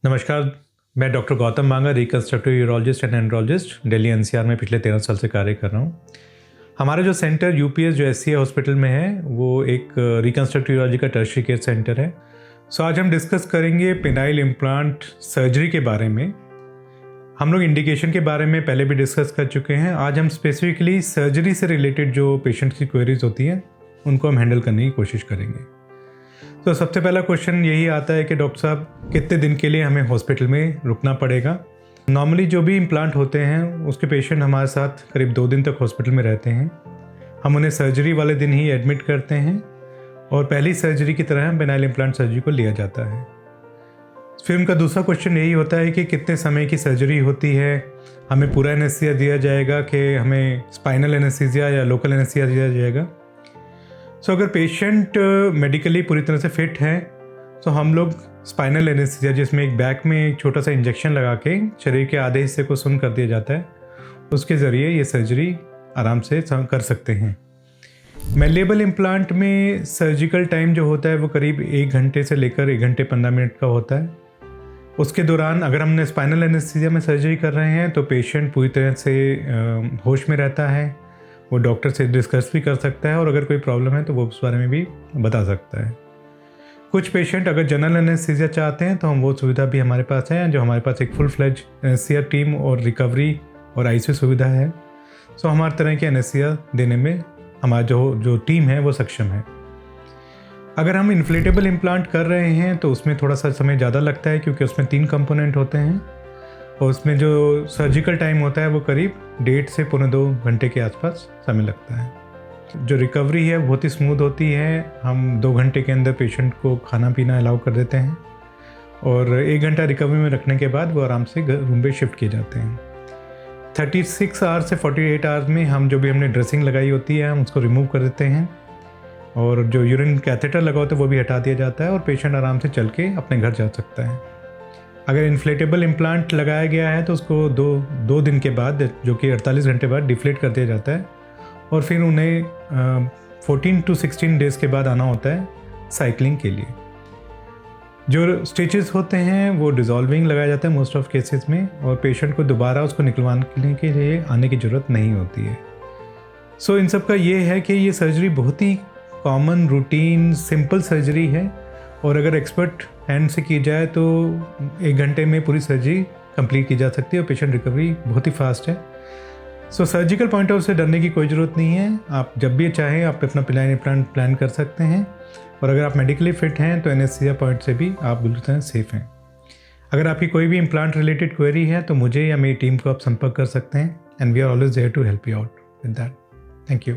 नमस्कार, मैं doctor Gautam Banga, reconstructive urologist and andrologist, Delhi NCR में पिछले 13 साल से कार्य कर रहा हूँ। हमारा जो सेंटर यूपीएस जो एससीए हॉस्पिटल में है वो एक रिकन्स्ट्रक्टिव यूरोलॉजी का टर्शियरी केयर सेंटर है। आज हम डिस्कस करेंगे पेनाइल इम्प्लांट सर्जरी के बारे में। हम लोग इंडिकेशन के बारे में पहले भी डिस्कस कर चुके हैं। आज हम स्पेसिफिकली सर्जरी से रिलेटेड जो पेशेंट की क्वेरीज होती हैं उनको हम हैंडल करने की कोशिश करेंगे। तो सबसे पहला क्वेश्चन यही आता है कि डॉक्टर साहब कितने दिन के लिए हमें हॉस्पिटल में रुकना पड़ेगा। नॉर्मली जो भी इम्प्लांट होते हैं उसके पेशेंट हमारे साथ करीब 2 दिन तक हॉस्पिटल में रहते हैं। हम उन्हें सर्जरी वाले दिन ही एडमिट करते हैं और पहली सर्जरी की तरह पेनाइल इम्प्लांट सर्जरी को लिया जाता है। फिर उनका दूसरा क्वेश्चन यही होता है कि कितने समय की सर्जरी होती है, हमें पूरा एनेस्थीसिया दिया जाएगा कि हमें स्पाइनल एनेस्थीसिया या लोकल एनेस्थीसिया दिया जाएगा। अगर पेशेंट मेडिकली पूरी तरह से फिट है तो हम लोग स्पाइनल एनेस्थीसिया, जिसमें एक बैक में एक छोटा सा इंजेक्शन लगा के शरीर के आधे हिस्से को सुन्न कर दिया जाता है, उसके ज़रिए ये सर्जरी आराम से कर सकते हैं। मैलेबल इम्प्लांट में सर्जिकल टाइम जो होता है वो करीब 1 घंटे से लेकर 1 घंटे 15 मिनट का होता है। उसके दौरान अगर हमने स्पाइनल एनेस्थीसिया में सर्जरी कर रहे हैं तो पेशेंट पूरी तरह से होश में रहता है, वो डॉक्टर से डिस्कस भी कर सकता है और अगर कोई प्रॉब्लम है तो वो उस बारे में भी बता सकता है। कुछ पेशेंट अगर जनरल एनेस्थीसिया चाहते हैं तो हम वो सुविधा भी हमारे पास है, जो हमारे पास एक फुल फ्लेज एनेस्थीसिया टीम और रिकवरी और आईसीयू सुविधा है। हमारे तरह के एनेस्थीसिया देने में हमारा जो टीम है वो सक्षम है। अगर हम इन्फ्लेटेबल इम्प्लांट कर रहे हैं तो उसमें थोड़ा सा समय ज़्यादा लगता है, क्योंकि उसमें 3 कंपोनेंट होते हैं और उसमें जो सर्जिकल टाइम होता है वो करीब 1.5 से 2.25 घंटे के आसपास समय लगता है। जो रिकवरी है बहुत ही स्मूथ होती है। हम 2 घंटे के अंदर पेशेंट को खाना पीना अलाउ कर देते हैं और 1 घंटा रिकवरी में रखने के बाद वो आराम से रूम पे शिफ्ट किए जाते हैं। 36 आवर्स से 48 आवर्स में हम जो भी हमने ड्रेसिंग लगाई होती है हम उसको रिमूव कर देते हैं और जो यूरिन कैथेटर लगा होता है वो भी हटा दिया जाता है और पेशेंट आराम से चल के अपने घर जा सकता है। अगर इन्फ्लेटेबल इम्प्लांट लगाया गया है तो उसको 2 दिन के बाद, जो कि 48 घंटे बाद, डिफ्लेट कर दिया जाता है और फिर उन्हें 14 to 16 डेज़ के बाद आना होता है साइक्लिंग के लिए। जो स्टिचेस होते हैं वो डिज़ोल्विंग लगाया जाता है मोस्ट ऑफ केसेस में और पेशेंट को दोबारा उसको निकलवाने के लिए आने की ज़रूरत नहीं होती है। इन सब का ये है कि ये सर्जरी बहुत ही कॉमन, रूटीन, सिंपल सर्जरी है और अगर एक्सपर्ट हैंड से की जाए तो 1 घंटे में पूरी सर्जरी कंप्लीट की जा सकती है और पेशेंट रिकवरी बहुत ही फास्ट है। सर्जिकल पॉइंट ऑफ से डरने की कोई ज़रूरत नहीं है। आप जब भी चाहें आप अपना पेनाइल इम्प्लांट प्लान कर सकते हैं और अगर आप मेडिकली फिट हैं तो एनेस्थीसिया पॉइंट से भी आप बिल्कुल तरह सेफ हैं। अगर आपकी कोई भी इम्प्लांट रिलेटेड क्वेरी है तो मुझे या मेरी टीम को आप संपर्क कर सकते हैं and we are always there to help you out with that. Thank you.